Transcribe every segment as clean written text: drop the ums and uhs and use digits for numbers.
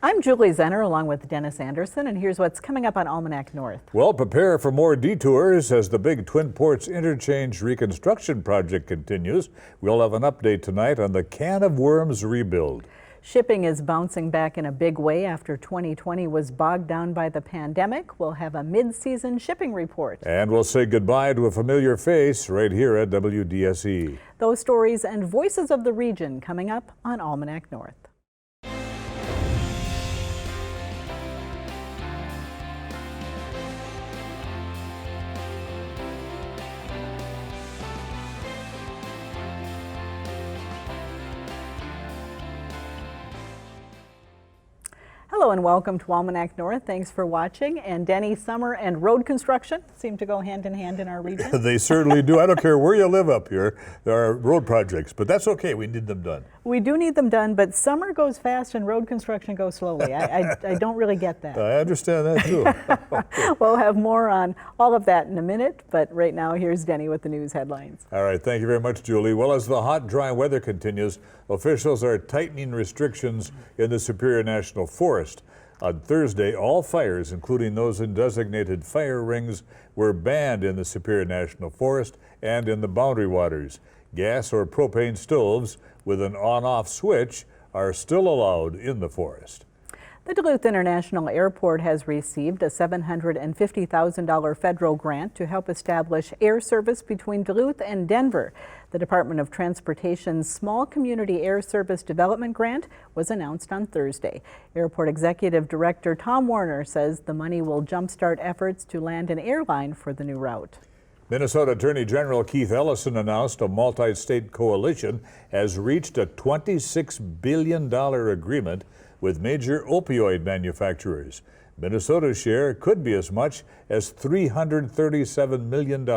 I'm Julie Zenner along with Dennis Anderson, and here's what's coming up on Almanac North. Well, prepare for more detours as the big Twin Ports Interchange reconstruction project continues. We'll have an update tonight on the Can of Worms rebuild. Shipping is bouncing back in a big way after 2020 was bogged down by the pandemic. We'll have a mid-season shipping report. And we'll say goodbye to a familiar face right here at WDSE. Those stories and voices of the region coming up on Almanac North. Hello and welcome to Almanac North. Thanks for watching. And Denny, summer and road construction seem to go hand in hand in our region. They certainly do. I don't care where you live up here. There are road projects, but that's okay. We need them done. We do need them done, but summer goes fast and road construction goes slowly. I don't really get that. I understand that too. We'll have more on all of that in a minute, but right now here's Denny with the news headlines. All right, thank you very much, Julie. Well, as the hot, dry weather continues, officials are tightening restrictions in the Superior National Forest. On Thursday, all fires, including those in designated fire rings, were banned in the Superior National Forest and in the boundary waters. Gas or propane stoves with an on-off switch are still allowed in the forest. The Duluth International Airport has received a $750,000 federal grant to help establish air service between Duluth and Denver. The Department of Transportation's Small Community Air Service Development Grant was announced on Thursday. Airport Executive Director Tom Warner says the money will jumpstart efforts to land an airline for the new route. Minnesota Attorney General Keith Ellison announced a multi-state coalition has reached a $26 billion agreement with major opioid manufacturers. Minnesota's share could be as much as $337 million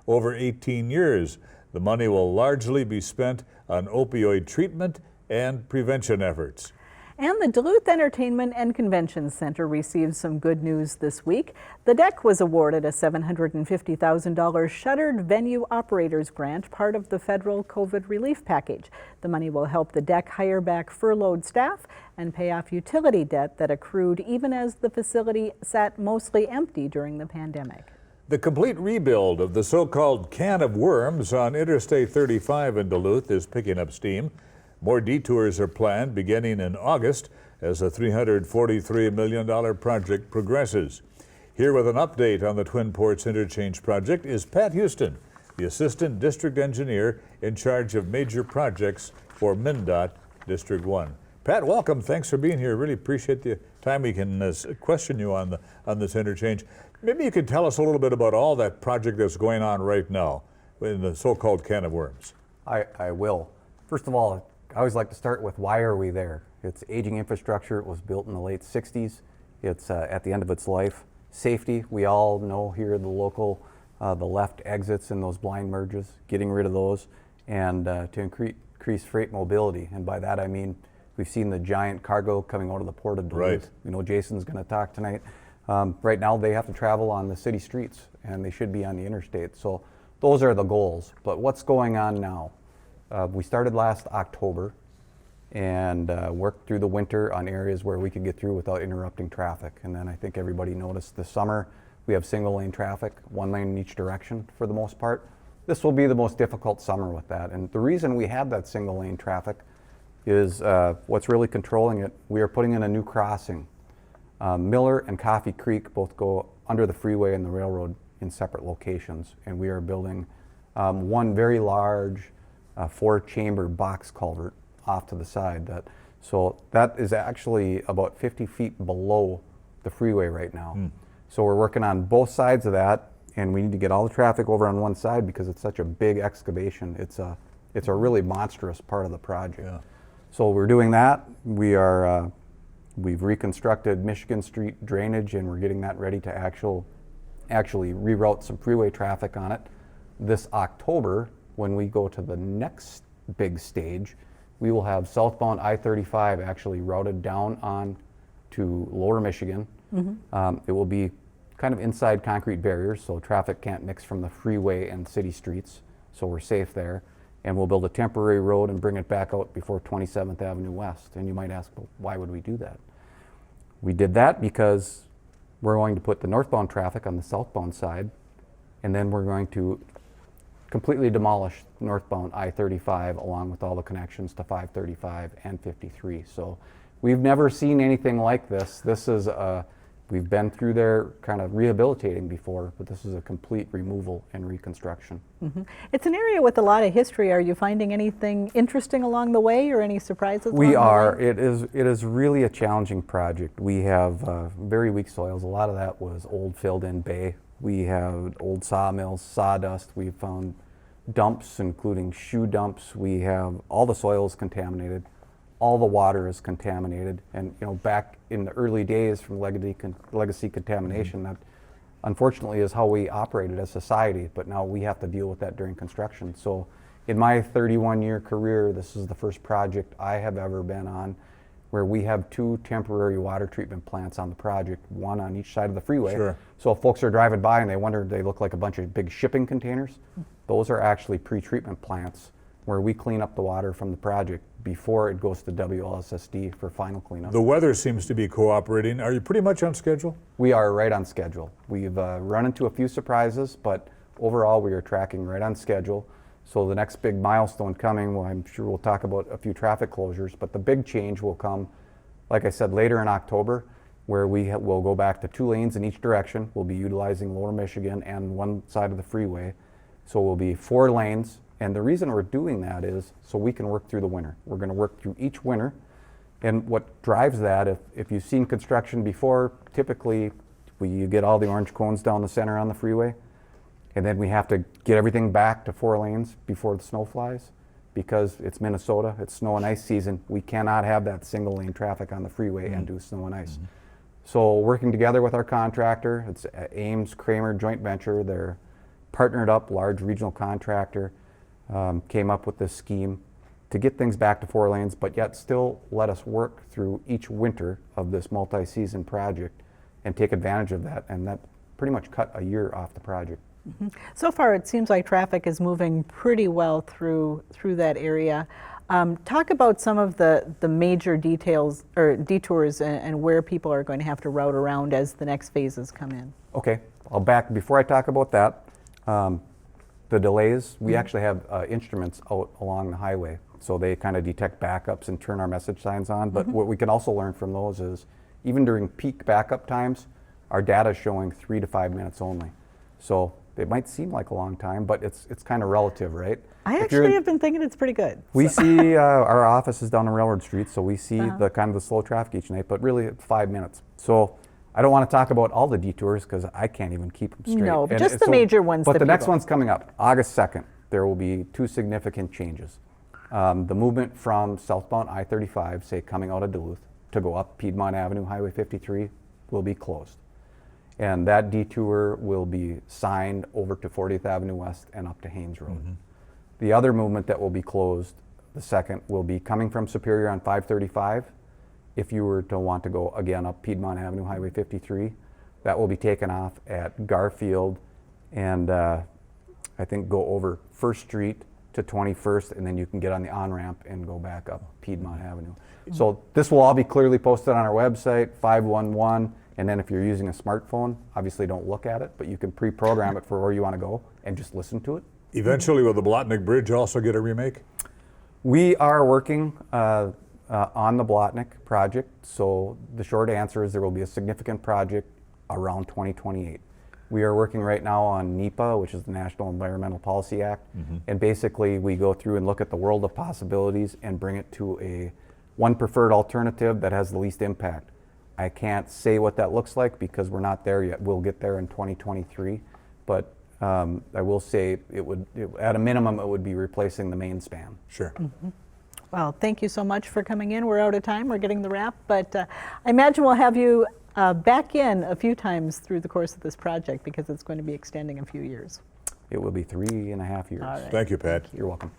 over 18 years. The money will largely be spent on opioid treatment and prevention efforts. And the Duluth Entertainment and Convention Center received some good news this week. The DEC was awarded a $750,000 shuttered venue operators grant, part of the federal COVID relief package. The money will help the DEC hire back furloughed staff and pay off utility debt that accrued even as the facility sat mostly empty during the pandemic. The complete rebuild of the so-called Can of Worms on Interstate 35 in Duluth is picking up steam. More detours are planned beginning in August as the $343 million project progresses. Here with an update on the Twin Ports Interchange project is Pat Huston, the Assistant District Engineer in charge of major projects for MNDOT District 1. Pat, welcome. Thanks for being here. Really appreciate the time we can question you on this interchange. Maybe you could tell us a little bit about all that project that's going on right now in the so-called Can of Worms. I will. First of all, I always like to start with why are we there? It's aging infrastructure. It was built in the late 60s. It's at the end of its life. Safety, we all know here the local, the left exits in those blind merges, getting rid of those, and to increase freight mobility. And by that I mean we've seen the giant cargo coming out of the port of Duluth. Right. You know, Jayson's going to talk tonight. Right now they have to travel on the city streets and they should be on the interstate. So those are the goals. But what's going on now? We started last October and worked through the winter on areas where we could get through without interrupting traffic. And then I think everybody noticed this summer we have single lane traffic, one lane in each direction for the most part. This will be the most difficult summer with that. And the reason we have that single lane traffic is what's really controlling it. We are putting in a new crossing. Miller and Coffee Creek both go under the freeway and the railroad in separate locations. And we are building one very large 4-chamber box culvert off to the side. So that is actually about 50 feet below the freeway right now. So we're working on both sides of that, and we need to get all the traffic over on one side because it's such a big excavation. It's a really monstrous part of the project. Yeah. So we're doing that. We've reconstructed Michigan Street drainage, and we're getting that ready to actually reroute some freeway traffic on it. This October, when we go to the next big stage, we will have southbound I-35 actually routed down on to Lower Michigan. It will be kind of inside concrete barriers, so traffic can't mix from the freeway and city streets, so we're safe there. And we'll build a temporary road and bring it back out before 27th Avenue West. And you might ask, well, why would we do that? We did that because we're going to put the northbound traffic on the southbound side, and then we're going to completely demolish northbound I-35 along with all the connections to 535 and 53. So we've never seen anything like this. This is we've been through there kind of rehabilitating before, but this is a complete removal and reconstruction. It's an area with a lot of history. Are you finding anything interesting along the way or any surprises along the way? We are. It is really a challenging project. We have very weak soils. A lot of that was old filled-in bay. We have old sawmills, sawdust. We've found dumps, including shoe dumps. We have all the soil is contaminated. All the water is contaminated. And back in the early days from legacy contamination, that unfortunately is how we operated as society, but now we have to deal with that during construction. So in my 31-year career, this is the first project I have ever been on where we have 2 temporary water treatment plants on the project, one on each side of the freeway. Sure. So if folks are driving by and they wonder, they look like a bunch of big shipping containers, those are actually pre-treatment plants where we clean up the water from the project before it goes to WLSSD for final cleanup. The weather seems to be cooperating. Are you pretty much on schedule? We are right on schedule. We've run into a few surprises, but overall we are tracking right on schedule. So the next big milestone coming, well, I'm sure we'll talk about a few traffic closures, but the big change will come, like I said, later in October, where we will go back to 2 lanes in each direction. We'll be utilizing Lower Michigan and one side of the freeway. So we'll be 4 lanes. And the reason we're doing that is so we can work through the winter. We're going to work through each winter. And what drives that, if you've seen construction before, typically you get all the orange cones down the center on the freeway, and then we have to get everything back to 4 lanes before the snow flies. Because it's Minnesota, it's snow and ice season, we cannot have that single lane traffic on the freeway and do snow and ice. So working together with our contractor, it's Ames Kramer joint venture, they're partnered up, large regional contractor, came up with this scheme to get things back to 4 lanes, but yet still let us work through each winter of this multi-season project and take advantage of that, and that pretty much cut a year off the project. So far, it seems like traffic is moving pretty well through that area. Talk about some of the major details or detours and where people are going to have to route around as the next phases come in. Okay, I'll back before I talk about that. The delays, we actually have instruments out along the highway, so they kind of detect backups and turn our message signs on. But what we can also learn from those is even during peak backup times, our data is showing 3 to 5 minutes only. So it might seem like a long time, but it's kind of relative, right? I actually have been thinking it's pretty good. We see our office is down on Railroad Street, so we see the kind of the slow traffic each night, but really 5 minutes. So I don't want to talk about all the detours because I can't even keep them straight. No, but just the major ones. But the next one's coming up, August 2nd. There will be 2 significant changes. The movement from southbound I-35, say coming out of Duluth, to go up Piedmont Avenue, Highway 53, will be closed. And that detour will be signed over to 40th Avenue West and up to Haynes Road. The other movement that will be closed, the second, will be coming from Superior on 535. If you were to want to go again up Piedmont Avenue, Highway 53, that will be taken off at Garfield and I think go over 1st Street to 21st, and then you can get on the on-ramp and go back up Piedmont Avenue. So this will all be clearly posted on our website, 511, and then if you're using a smartphone, obviously don't look at it, but you can pre-program it for where you want to go and just listen to it. Eventually, will the Blotnick Bridge also get a remake? We are working on the Blotnick project, so the short answer is there will be a significant project around 2028. We are working right now on NEPA, which is the National Environmental Policy Act, and basically we go through and look at the world of possibilities and bring it to one preferred alternative that has the least impact. I can't say what that looks like because we're not there yet. We'll get there in 2023, but I will say at a minimum, it would be replacing the main span. Sure. Well, thank you so much for coming in. We're out of time. We're getting the wrap, but I imagine we'll have you back in a few times through the course of this project because it's going to be extending a few years. It will be 3.5 years. All right. Thank you, Pat. You're welcome.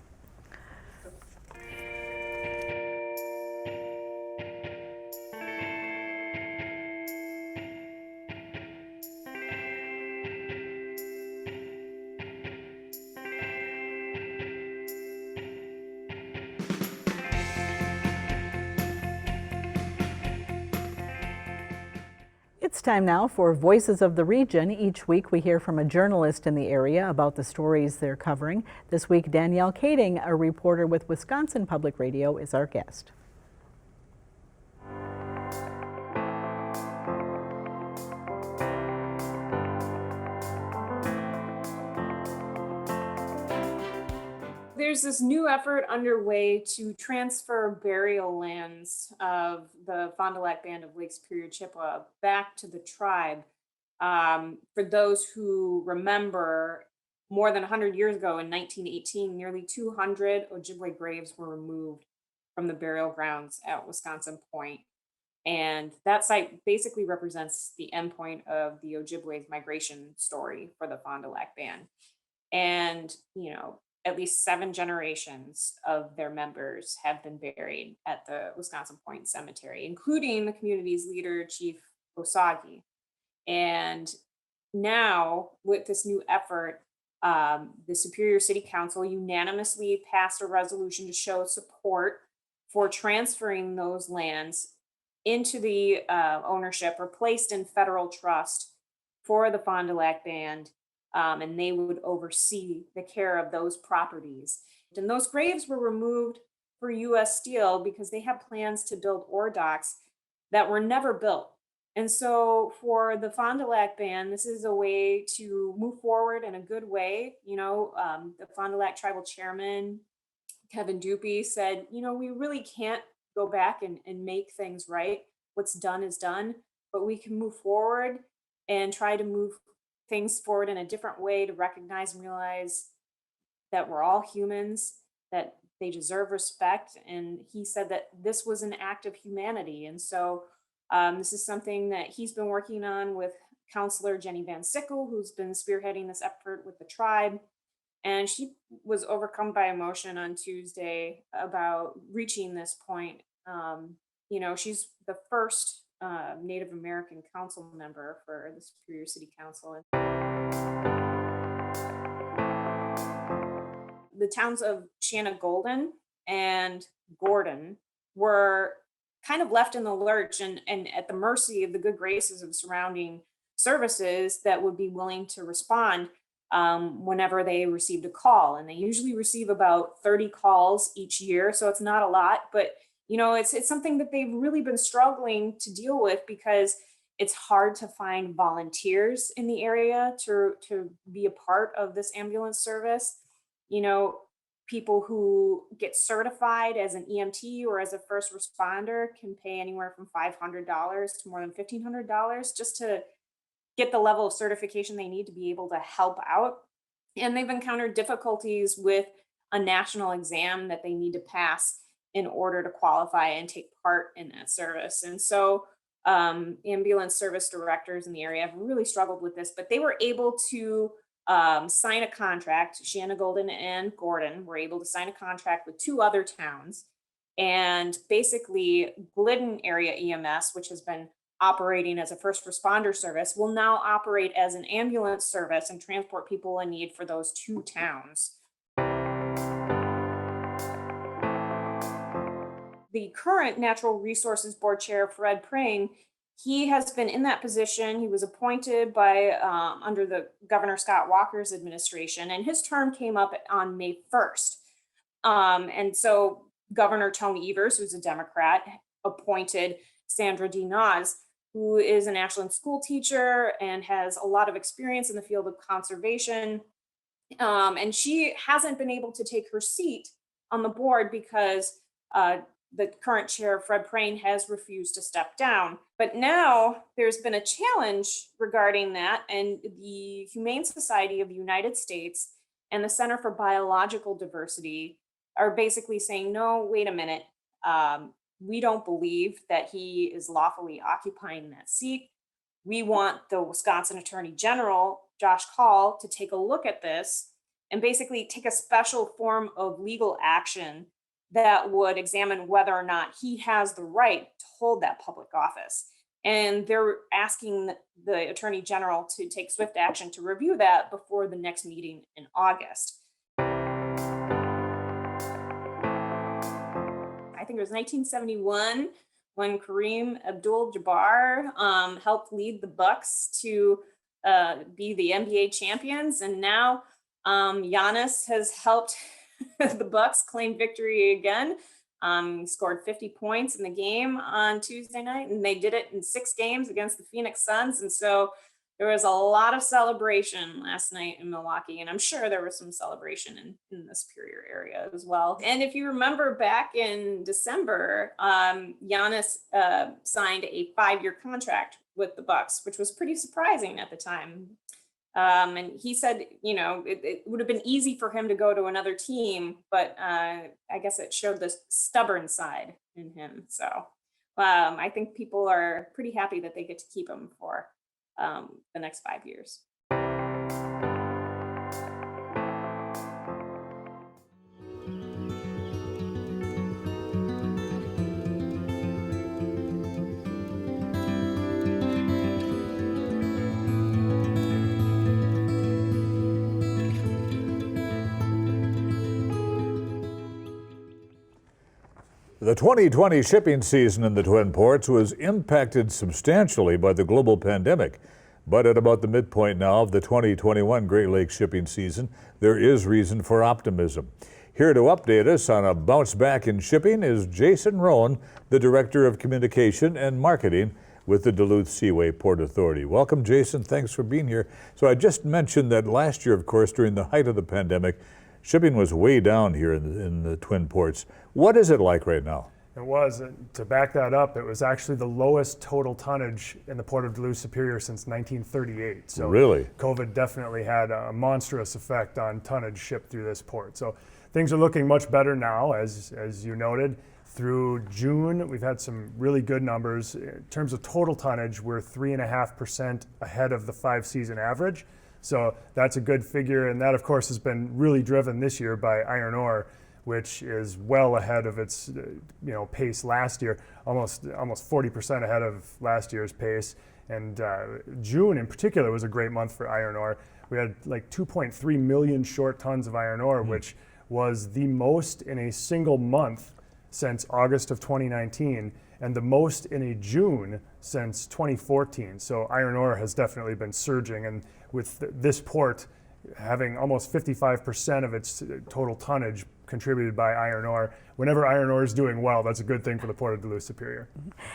It's time now for Voices of the Region. Each week we hear from a journalist in the area about the stories they're covering. This week, Danielle Kaeding, a reporter with Wisconsin Public Radio, is our guest. There's this new effort underway to transfer burial lands of the Fond du Lac Band of Lake Superior Chippewa back to the tribe. For those who remember, more than 100 years ago in 1918, nearly 200 Ojibwe graves were removed from the burial grounds at Wisconsin Point. And that site basically represents the endpoint of the Ojibwe's migration story for the Fond du Lac Band. And, at least 7 generations of their members have been buried at the Wisconsin Point Cemetery, including the community's leader, Chief Osagi. And now, with this new effort, the Superior City Council unanimously passed a resolution to show support for transferring those lands into the ownership or placed in federal trust for the Fond du Lac Band. And they would oversee the care of those properties. And those graves were removed for U.S. Steel because they have plans to build ore docks that were never built. And so for the Fond du Lac Band, this is a way to move forward in a good way. The Fond du Lac tribal chairman, Kevin Dupy, said, we really can't go back and make things right. What's done is done, but we can move forward and try to move things forward in a different way to recognize and realize that we're all humans, that they deserve respect. And he said that this was an act of humanity. And so this is something that he's been working on with Counselor Jenny Van Sickle, who's been spearheading this effort with the tribe. And she was overcome by emotion on Tuesday about reaching this point. She's the first Native American council member for the Superior City Council. The towns of Shanna-Golden and Gordon were kind of left in the lurch and at the mercy of the good graces of surrounding services that would be willing to respond whenever they received a call. And they usually receive about 30 calls each year, so it's not a lot, but it's something that they've really been struggling to deal with because it's hard to find volunteers in the area to be a part of this ambulance service. People who get certified as an EMT or as a first responder can pay anywhere from $500 to more than $1,500 just to get the level of certification they need to be able to help out. And they've encountered difficulties with a national exam that they need to pass in order to qualify and take part in that service. And so ambulance service directors in the area have really struggled with this, but they were able to sign a contract. Shanna-Golden and Gordon were able to sign a contract with 2 other towns. And basically, Glidden Area EMS, which has been operating as a first responder service, will now operate as an ambulance service and transport people in need for those 2 towns. The current Natural Resources Board Chair, Fred Prang, he has been in that position. He was appointed by under the Governor Scott Walker's administration, and his term came up on May 1st. And so Governor Tony Evers, who's a Democrat, appointed Sandra D. Nas, who is an Ashland school teacher and has a lot of experience in the field of conservation. And she hasn't been able to take her seat on the board because the current chair, Fred Prang, has refused to step down. But now there's been a challenge regarding that, and the Humane Society of the United States and the Center for Biological Diversity are basically saying, no, wait a minute. We don't believe that he is lawfully occupying that seat. We want the Wisconsin Attorney General, Josh Kaul, to take a look at this and basically take a special form of legal action that would examine whether or not he has the right to hold that public office. And they're asking the Attorney General to take swift action to review that before the next meeting in August. I think it was 1971 when Kareem Abdul-Jabbar helped lead the Bucks to be the NBA champions, and now Giannis has helped the Bucks claim victory again. He scored 50 points in the game on Tuesday night, and they did it in 6 games against the Phoenix Suns. And so there was a lot of celebration last night in Milwaukee, and I'm sure there was some celebration in the Superior area as well. And if you remember back in December, Giannis signed a 5-year contract with the Bucks, which was pretty surprising at the time. And he said, it would have been easy for him to go to another team, but I guess it showed the stubborn side in him. So I think people are pretty happy that they get to keep him for the next 5 years. The 2020 shipping season in the Twin Ports was impacted substantially by the global pandemic. But at about the midpoint now of the 2021 Great Lakes shipping season, there is reason for optimism. Here to update us on a bounce back in shipping is Jayson, Hron, the Director of Communication and Marketing with the Duluth Seaway Port Authority. Welcome, Jayson. Thanks for being here. So I just mentioned that last year, of course, during the height of the pandemic, shipping was way down here in the Twin Ports. What is it like right now? It was. To back that up, it was actually the lowest total tonnage in the Port of Duluth Superior since 1938. So really? COVID definitely had a monstrous effect on tonnage shipped through this port. So things are looking much better now, as you noted. Through June, we've had some really good numbers. In terms of total tonnage, we're 3.5% ahead of the 5-season average. So that's a good figure, and that of course has been really driven this year by iron ore, which is well ahead of its pace last year, almost 40% ahead of last year's pace. And June in particular was a great month for iron ore. We had like 2.3 million short tons of iron ore, which was the most in a single month since August of 2019, and the most in a June since 2014. So iron ore has definitely been surging, and with this port having almost 55% of its total tonnage contributed by iron ore. Whenever iron ore is doing well, that's a good thing for the Port of Duluth Superior.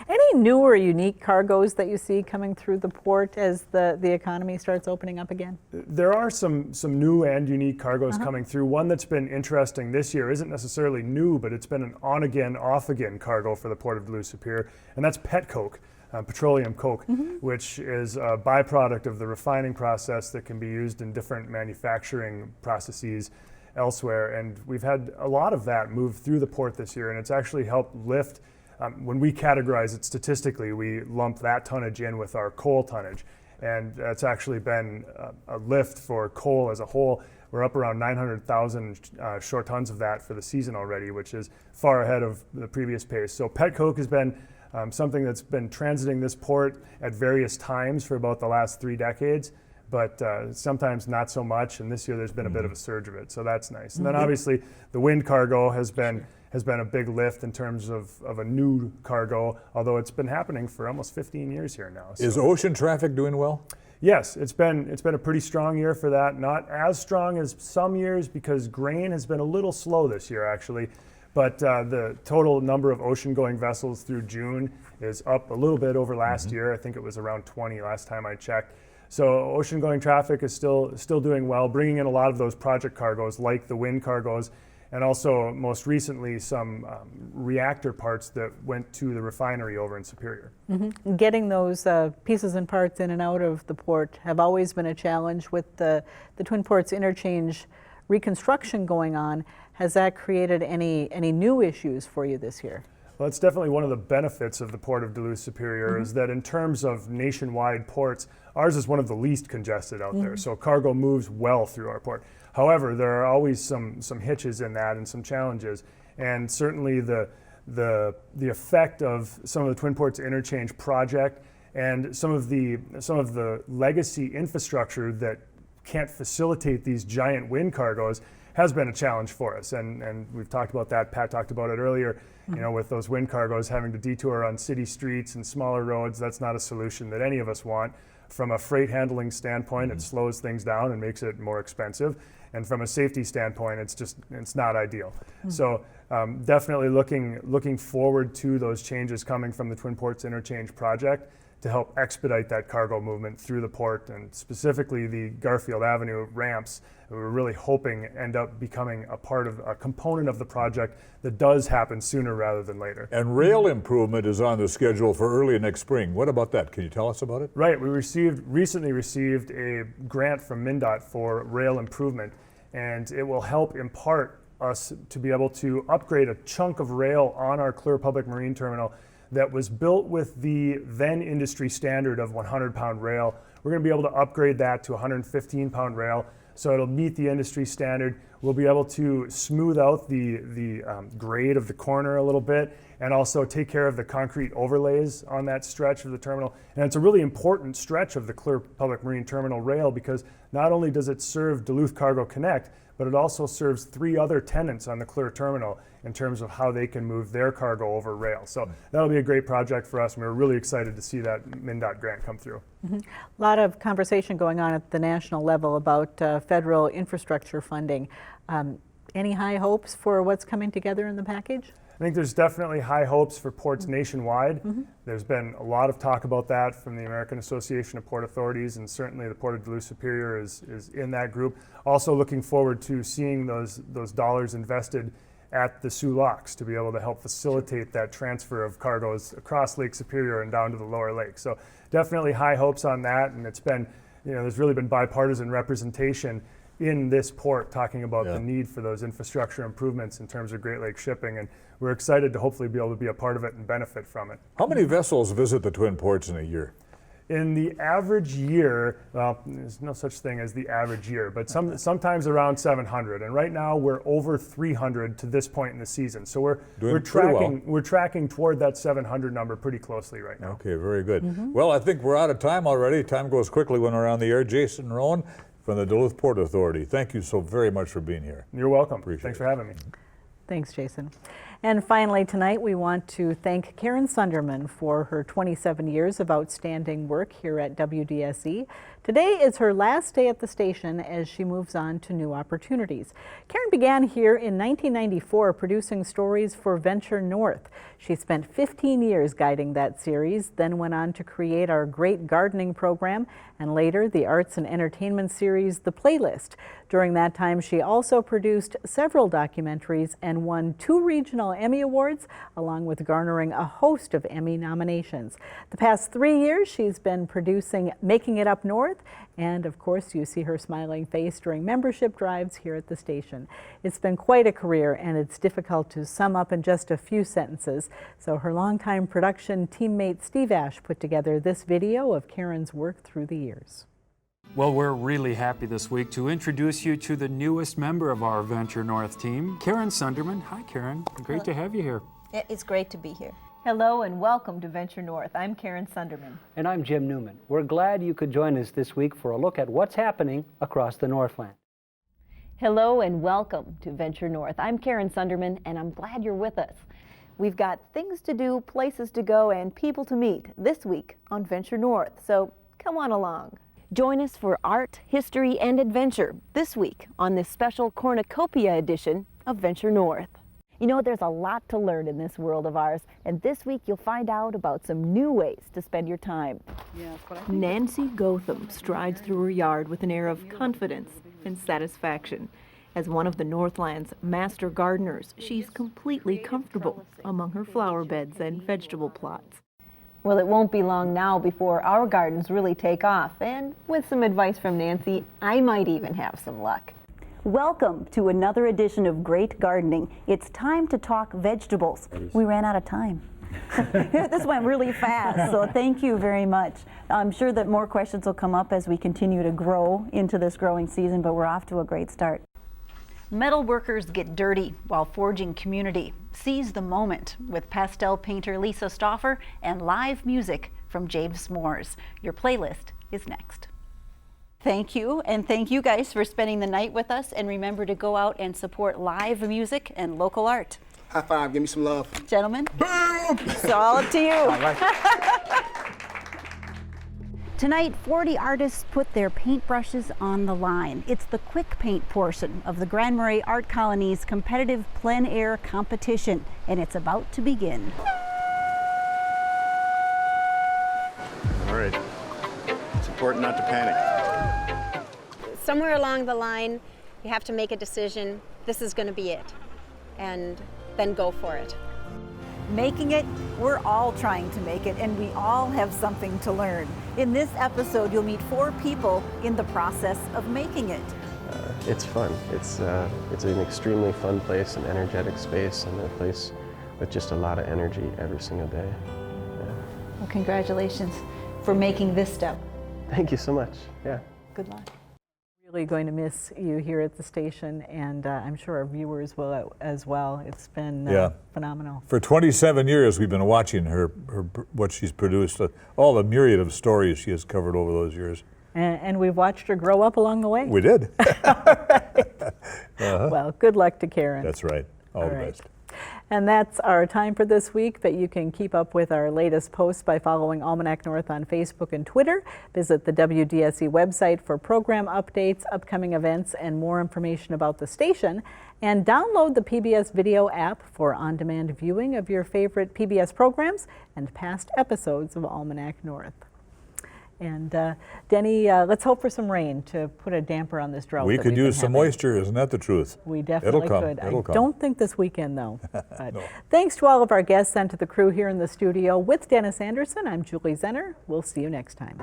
Any new or unique cargoes that you see coming through the port as the economy starts opening up again? There are some new and unique cargoes coming through. One that's been interesting this year isn't necessarily new, but it's been an on-again, off-again cargo for the Port of Duluth Superior, and that's pet coke. Petroleum coke, which is a byproduct of the refining process that can be used in different manufacturing processes elsewhere. And we've had a lot of that move through the port this year, and it's actually helped lift. When we categorize it statistically, we lump that tonnage in with our coal tonnage. And that's actually been a lift for coal as a whole. We're up around 900,000 short tons of that for the season already, which is far ahead of the previous pace. So pet coke has been something that's been transiting this port at various times for about the last 3 decades, but sometimes not so much. And this year there's been a bit of a surge of it, so that's nice. And then obviously the wind cargo has been a big lift in terms of a new cargo, although it's been happening for almost 15 years here now. So. Is ocean traffic doing well? Yes, it's been a pretty strong year for that. Not as strong as some years because grain has been a little slow this year actually. But the total number of ocean-going vessels through June is up a little bit over last year. I think it was around 20 last time I checked. So ocean-going traffic is still doing well, bringing in a lot of those project cargoes like the wind cargoes, and also most recently some reactor parts that went to the refinery over in Superior. Getting those pieces and parts in and out of the port have always been a challenge with the Twin Ports Interchange reconstruction going on. Has that created any new issues for you this year? Well, it's definitely one of the benefits of the Port of Duluth Superior is that in terms of nationwide ports, ours is one of the least congested out there. So cargo moves well through our port. However, there are always some hitches in that and some challenges. And certainly the effect of some of the Twin Ports Interchange project and some of the legacy infrastructure that can't facilitate these giant wind cargoes has been a challenge for us, and we've talked about that. Pat talked about it earlier. You know, with those wind cargoes having to detour on city streets and smaller roads, that's not a solution that any of us want. From a freight handling standpoint, it slows things down and makes it more expensive. And from a safety standpoint, it's not ideal. So definitely looking forward to those changes coming from the Twin Ports Interchange project to help expedite that cargo movement through the port, and specifically the Garfield Avenue ramps. We're really hoping end up becoming a component of the project that does happen sooner rather than later. And rail improvement is on the schedule for early next spring. What about that? Can you tell us about it? Right, we recently received a grant from MNDOT for rail improvement, and it will help impart us to be able to upgrade a chunk of rail on our Clear Public Marine Terminal that was built with the then industry standard of 100-pound rail. We're going to be able to upgrade that to 115-pound rail, so it'll meet the industry standard. We'll be able to smooth out the grade of the corner a little bit, and also take care of the concrete overlays on that stretch of the terminal. And it's a really important stretch of the Clear Public Marine Terminal rail, because not only does it serve Duluth Cargo Connect, but it also serves 3 other tenants on the Clear Terminal in terms of how they can move their cargo over rail. So that'll be a great project for us, and we're really excited to see that MNDOT grant come through. A lot of conversation going on at the national level about federal infrastructure funding. Any high hopes for what's coming together in the package? I think there's definitely high hopes for ports nationwide. There's been a lot of talk about that from the American Association of Port Authorities, and certainly the Port of Duluth Superior is in that group. Also looking forward to seeing those dollars invested at the Soo Locks to be able to help facilitate that transfer of cargoes across Lake Superior and down to the lower lake. So definitely high hopes on that, and it's been, there's really been bipartisan representation in this port talking about the need for those infrastructure improvements in terms of Great Lakes shipping, and we're excited to hopefully be able to be a part of it and benefit from it. How many vessels visit the Twin Ports in a year? In the average year, well, there's no such thing as the average year, but sometimes around 700, and right now we're over 300 to this point in the season. So we're tracking toward that 700 number pretty closely right now. Okay, very good. Well, I think we're out of time already. Time goes quickly when we're on the air. Jayson, Hron from the Duluth Port Authority, thank you so very much for being here. You're welcome. Appreciate Thanks it. for having me. Thanks, Jayson. And finally tonight, we want to thank Karen Sunderman for her 27 years of outstanding work here at WDSE. Today is her last day at the station as she moves on to new opportunities. Karen began here in 1994 producing stories for Venture North. She spent 15 years guiding that series, then went on to create our great gardening program, and later the arts and entertainment series, The Playlist. During that time, she also produced several documentaries and won 2 regional Emmy Awards, along with garnering a host of Emmy nominations. The past 3 years, she's been producing Making It Up North, and of course, you see her smiling face during membership drives here at the station. It's been quite a career, and it's difficult to sum up in just a few sentences. So her longtime production teammate Steve Ash put together this video of Karen's work through the years. Well, we're really happy this week to introduce you to the newest member of our Venture North team, Karen Sunderman. Hi, Karen. Great to have you here. It's great to be here. Hello and welcome to Venture North. I'm Karen Sunderman. And I'm Jim Newman. We're glad you could join us this week for a look at what's happening across the Northland. Hello and welcome to Venture North. I'm Karen Sunderman, and I'm glad you're with us. We've got things to do, places to go, and people to meet this week on Venture North, so come on along. Join us for art, history, and adventure this week on this special cornucopia edition of Venture North. You know, there's a lot to learn in this world of ours, and this week you'll find out about some new ways to spend your time. Nancy Gotham strides through her yard with an air of confidence and satisfaction. As one of the Northland's master gardeners, she's completely comfortable among her flower beds and vegetable plots. Well, it won't be long now before our gardens really take off, and with some advice from Nancy, I might even have some luck. Welcome to another edition of Great Gardening. It's time to talk vegetables. We ran out of time. This went really fast, so thank you very much. I'm sure that more questions will come up as we continue to grow into this growing season, but we're off to a great start. Metal workers get dirty while forging community. Seize the moment with pastel painter Lisa Stauffer and live music from James Moores. Your playlist is next. Thank you, and thank you guys for spending the night with us, and remember to go out and support live music and local art. High five, give me some love. Gentlemen, it's all up to you. Tonight, 40 artists put their paintbrushes on the line. It's the quick paint portion of the Grand Marais Art Colony's competitive plein air competition, and it's about to begin. All right. It's important not to panic. Somewhere along the line, you have to make a decision. This is going to be it. And then go for it. Making it, we're all trying to make it, and we all have something to learn. In this episode, you'll meet 4 people in the process of making it. It's fun. It's an extremely fun place, an energetic space, and a place with just a lot of energy every single day. Yeah. Well, congratulations for making this step. Thank you so much. Yeah. Good luck. Really going to miss you here at the station, and I'm sure our viewers will as well. It's been phenomenal. For 27 years, we've been watching her what she's produced, all the myriad of stories she has covered over those years. And we've watched her grow up along the way. We did. Well, good luck to Karen. That's right. All the best. And that's our time for this week, but you can keep up with our latest posts by following Almanac North on Facebook and Twitter. Visit the WDSE website for program updates, upcoming events, and more information about the station. And download the PBS video app for on-demand viewing of your favorite PBS programs and past episodes of Almanac North. And Denny, let's hope for some rain to put a damper on this drought. We could use some moisture, isn't that the truth? We definitely could. It'll come. I don't think this weekend, though. No. Thanks to all of our guests and to the crew here in the studio. With Dennis Anderson, I'm Julie Zenner. We'll see you next time.